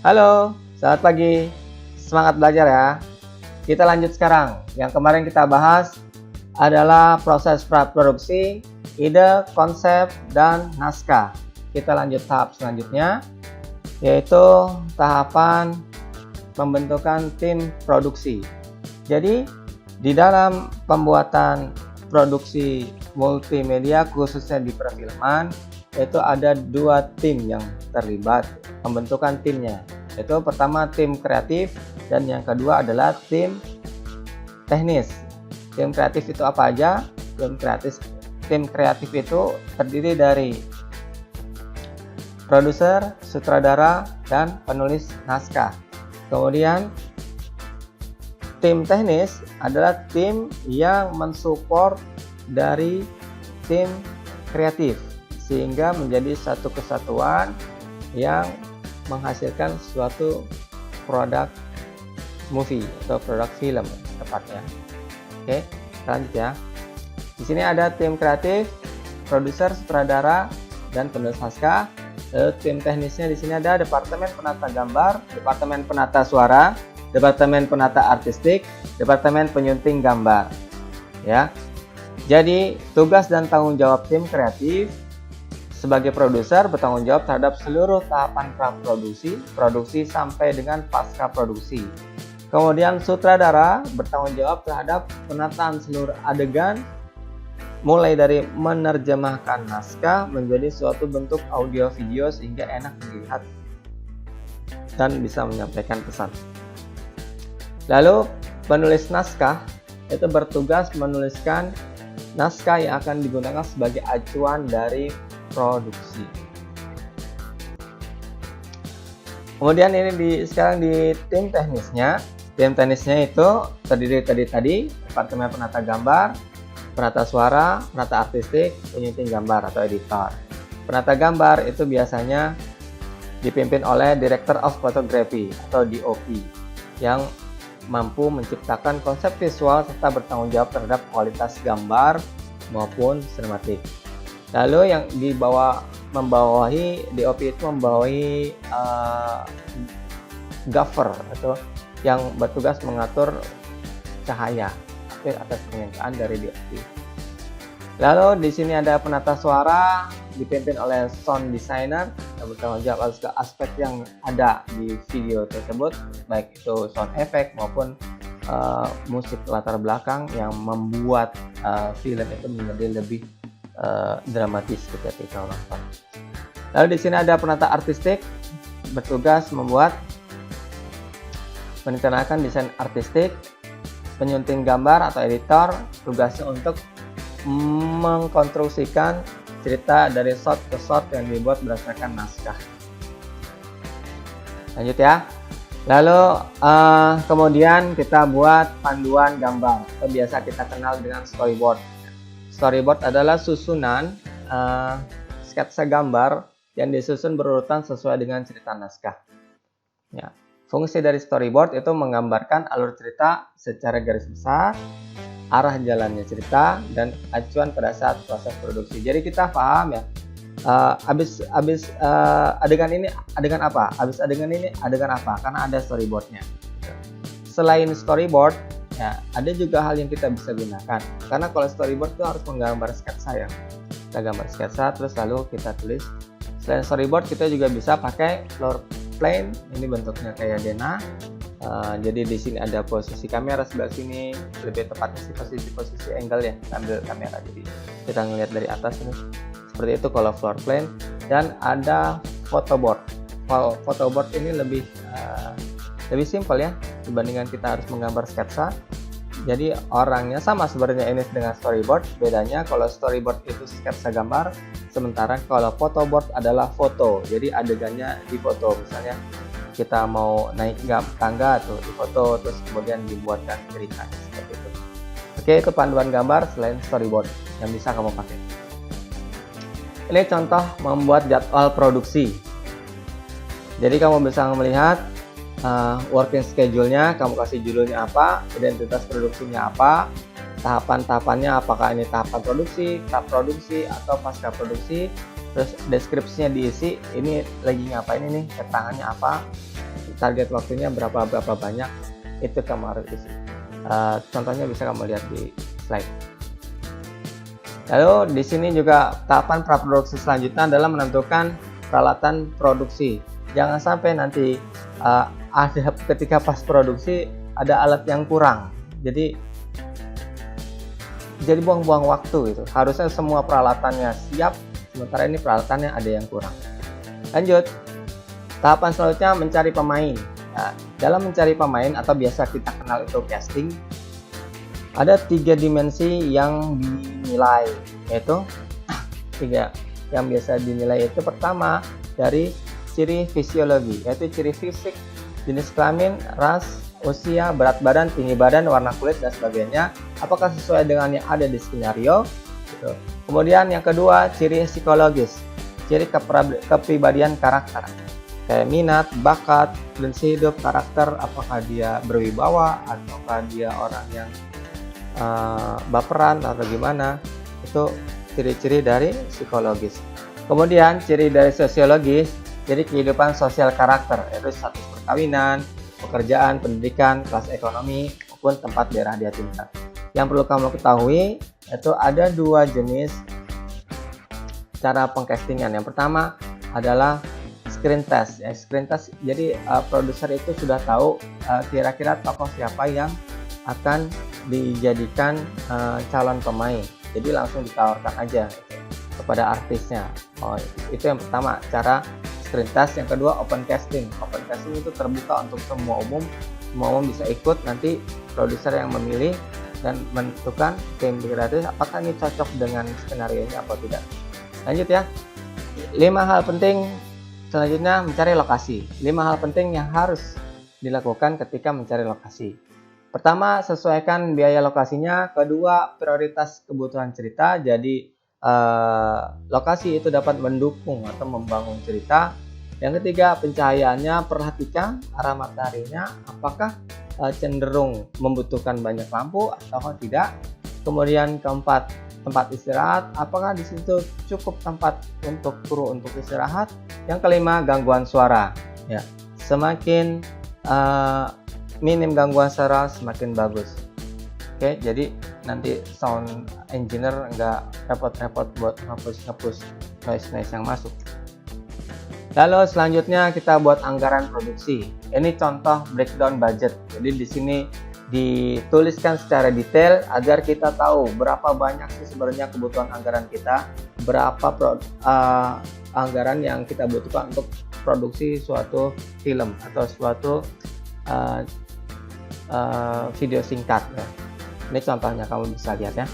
Halo, selamat pagi. Semangat belajar ya. Kita lanjut sekarang. Yang kemarin kita bahas adalah proses praproduksi, ide, konsep, dan naskah. Kita lanjut tahap selanjutnya, yaitu tahapan pembentukan tim produksi. Jadi, di dalam pembuatan produksi multimedia, khususnya di perfilman, itu ada dua tim yang terlibat pembentukan timnya. Itu pertama tim kreatif dan yang kedua adalah tim teknis. Tim kreatif itu apa aja? Tim kreatif itu terdiri dari produser, sutradara, dan penulis naskah. Kemudian tim teknis adalah tim yang mensupport dari tim kreatif sehingga menjadi satu kesatuan yang menghasilkan suatu produk movie atau produk film tepatnya. Oke, lanjut ya. Di sini ada tim kreatif, produser, sutradara, dan penulis naskah. Lalu tim teknisnya di sini ada departemen penata gambar, departemen penata suara, departemen penata artistik, departemen penyunting gambar. Ya. Jadi, tugas dan tanggung jawab tim kreatif sebagai produser bertanggung jawab terhadap seluruh tahapan praproduksi, produksi sampai dengan pasca produksi. Kemudian sutradara bertanggung jawab terhadap penataan seluruh adegan, mulai dari menerjemahkan naskah menjadi suatu bentuk audio video sehingga enak dilihat dan bisa menyampaikan pesan. Lalu penulis naskah itu bertugas menuliskan naskah yang akan digunakan sebagai acuan dari produksi. Kemudian ini sekarang di tim teknisnya. Tim teknisnya itu terdiri tadi departemen penata gambar, penata suara, penata artistik, penyunting gambar atau editor. Penata gambar itu biasanya dipimpin oleh Director of Photography atau DOP yang mampu menciptakan konsep visual serta bertanggung jawab terhadap kualitas gambar maupun sinematik. Lalu yang membawahi DOP itu membawahi gaffer atau yang bertugas mengatur cahaya atas permintaan dari DOP. Lalu di sini ada penata suara dipimpin oleh sound designer yang bertanggung jawab atas aspek yang ada di video tersebut, baik itu sound effect maupun musik latar belakang yang membuat film itu menjadi lebih dramatis ketika kita nonton. Lalu di sini ada penata artistik bertugas merencanakan desain artistik, penyunting gambar atau editor tugasnya untuk mengkonstruksikan cerita dari shot ke shot yang dibuat berdasarkan naskah. Lanjut ya. Lalu kemudian kita buat panduan gambar atau biasa kita kenal dengan storyboard. Storyboard adalah susunan sketsa gambar yang disusun berurutan sesuai dengan cerita naskah. Ya. Fungsi dari storyboard itu menggambarkan alur cerita secara garis besar, arah jalannya cerita, dan acuan pada saat proses produksi. Jadi kita paham ya, habis adegan ini adegan apa, habis adegan ini adegan apa, karena ada storyboardnya. Selain storyboard, ya, ada juga hal yang kita bisa gunakan. Karena kalau storyboard itu harus menggambar sketsa ya. Kita gambar sketsa terus lalu kita tulis. Selain storyboard kita juga bisa pakai floor plan. Ini bentuknya kayak Dena. Jadi di sini ada posisi kamera sebelah sini, lebih tepatnya sih posisi angle ya, ambil kamera. Jadi kita ngelihat dari atas ini. Seperti itu kalau floor plan. Dan ada photoboard. Photoboard ini lebih simpel ya dibandingkan kita harus menggambar sketsa. Jadi orangnya sama sebenarnya ini dengan storyboard. Bedanya kalau storyboard itu sketsa gambar, sementara kalau photoboard adalah foto. Jadi adegannya di foto. Misalnya kita mau naik tangga tuh di foto, terus kemudian dibuatkan cerita seperti itu. Oke, itu panduan gambar selain storyboard yang bisa kamu pakai. Ini contoh membuat jadwal produksi. Jadi kamu bisa melihat working schedule-nya, kamu kasih judulnya apa, identitas produksinya apa, tahapan-tahapannya, apakah ini tahapan produksi, tahap produksi, atau pasca produksi, terus deskripsinya diisi, ini lagi ngapain ini, keterangannya apa, target waktunya berapa banyak, itu kamu harus isi. Contohnya bisa kamu lihat di slide. Lalu di sini juga tahapan praproduksi selanjutnya adalah menentukan peralatan produksi. Jangan sampai nanti ada ketika pas produksi ada alat yang kurang. Jadi buang-buang waktu gitu. Harusnya semua peralatannya siap, sementara ini peralatannya ada yang kurang. Lanjut. Tahapan selanjutnya mencari pemain. Nah, dalam mencari pemain atau biasa kita kenal itu casting, ada 3 dimensi yang dinilai, yaitu 3 yang biasa dinilai itu pertama dari ciri fisiologi, yaitu ciri fisik, jenis kelamin, ras, usia, berat badan, tinggi badan, warna kulit dan sebagainya, apakah sesuai dengan yang ada di skenario gitu. Kemudian yang kedua ciri psikologis, ciri kepribadian karakter, kayak minat, bakat, prinsip hidup, karakter, apakah dia berwibawa ataukah dia orang yang baperan atau gimana, itu ciri-ciri dari psikologis. Kemudian ciri dari sosiologis, jadi kehidupan sosial karakter, yaitu status perkawinan, pekerjaan, pendidikan, kelas ekonomi, maupun tempat daerah dia tinggal. Yang perlu kamu ketahui, yaitu ada 2 jenis cara pengcastingan. Yang pertama adalah screen test. Screen test, jadi produser itu sudah tahu kira-kira tokoh siapa yang akan dijadikan calon pemain, jadi langsung ditawarkan aja kepada artisnya. Itu yang pertama, cara screen test. Yang kedua open casting. Open casting itu terbuka untuk semua umum bisa ikut. Nanti produser yang memilih dan menentukan tim kreatif apakah ini cocok dengan skenario ini atau tidak. Lanjut ya, 5 hal penting selanjutnya mencari lokasi. 5 hal penting yang harus dilakukan ketika mencari lokasi. Pertama, sesuaikan biaya lokasinya. Kedua, prioritas kebutuhan cerita. Jadi lokasi itu dapat mendukung atau membangun cerita. Yang ketiga, pencahayaannya. Perhatikan arah mataharinya, apakah cenderung membutuhkan banyak lampu atau tidak. Kemudian keempat, tempat istirahat, apakah di situ cukup tempat untuk kru untuk istirahat. Yang kelima, gangguan suara. Ya, semakin minim gangguan suara semakin bagus. Oke, jadi nanti sound engineer nggak repot-repot buat ngapus noise yang masuk. Lalu selanjutnya kita buat anggaran produksi. Ini contoh breakdown budget. Jadi di sini dituliskan secara detail agar kita tahu berapa banyak sih sebenarnya kebutuhan anggaran kita, berapa anggaran yang kita butuhkan untuk produksi suatu film atau suatu video singkat ya. Ini contohnya, kamu bisa lihat ya.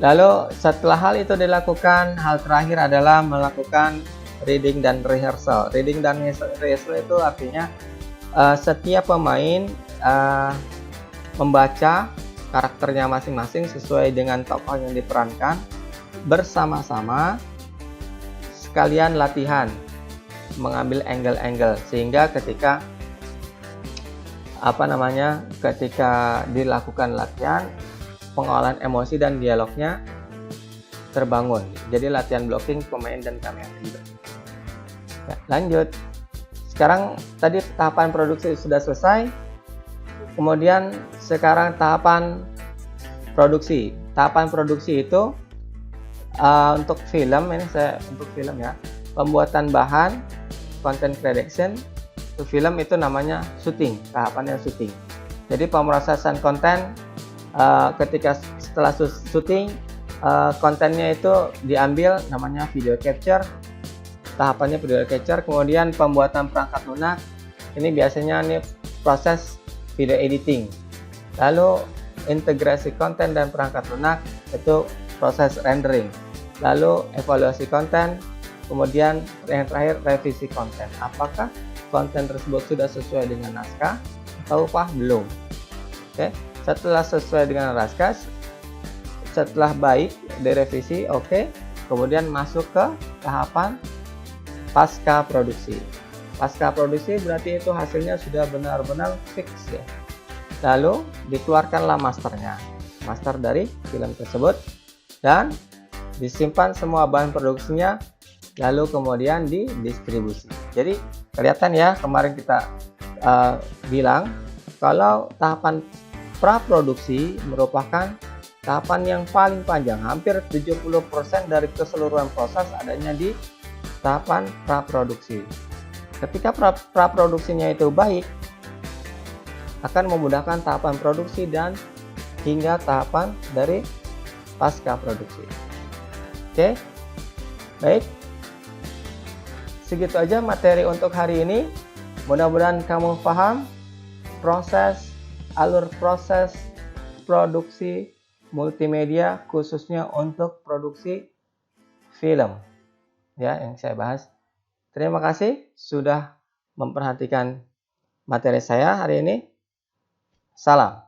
Lalu setelah hal itu dilakukan, hal terakhir adalah melakukan reading dan rehearsal. Reading dan rehearsal itu artinya setiap pemain membaca karakternya masing-masing sesuai dengan tokoh yang diperankan bersama-sama, sekalian latihan mengambil angle-angle, sehingga ketika ketika dilakukan latihan, pengolahan emosi dan dialognya terbangun. Jadi latihan blocking pemain dan kamera juga. Ya, lanjut. Sekarang tadi tahapan produksi sudah selesai. Kemudian sekarang tahapan produksi. Tahapan produksi itu untuk film, ini saya untuk film ya. Pembuatan bahan, content creation. Untuk film itu namanya syuting, tahapannya syuting. Jadi pemrosesan konten ketika setelah syuting, kontennya itu diambil, namanya video capture. Tahapannya video capture. Kemudian pembuatan perangkat lunak, ini biasanya proses video editing. Lalu integrasi konten dan perangkat lunak, itu proses rendering. Lalu evaluasi konten. Kemudian yang terakhir revisi konten. Apakah konten tersebut sudah sesuai dengan naskah atau belum? Oke, setelah sesuai dengan naskah, setelah baik direvisi, oke, kemudian masuk ke tahapan pasca produksi. Pasca produksi berarti itu hasilnya sudah benar-benar fix ya. Lalu dikeluarkanlah masternya, master dari film tersebut, dan disimpan semua bahan produksinya lalu kemudian didistribusi. Jadi kelihatan ya, kemarin kita bilang kalau tahapan praproduksi merupakan tahapan yang paling panjang. Hampir 70% dari keseluruhan proses adanya di tahapan praproduksi. Ketika praproduksinya itu baik, akan memudahkan tahapan produksi dan hingga tahapan dari pasca produksi. Oke, baik. Segitu aja materi untuk hari ini. Mudah-mudahan kamu paham alur proses produksi multimedia, khususnya untuk produksi film ya yang saya bahas. Terima kasih sudah memperhatikan materi saya hari ini. Salam.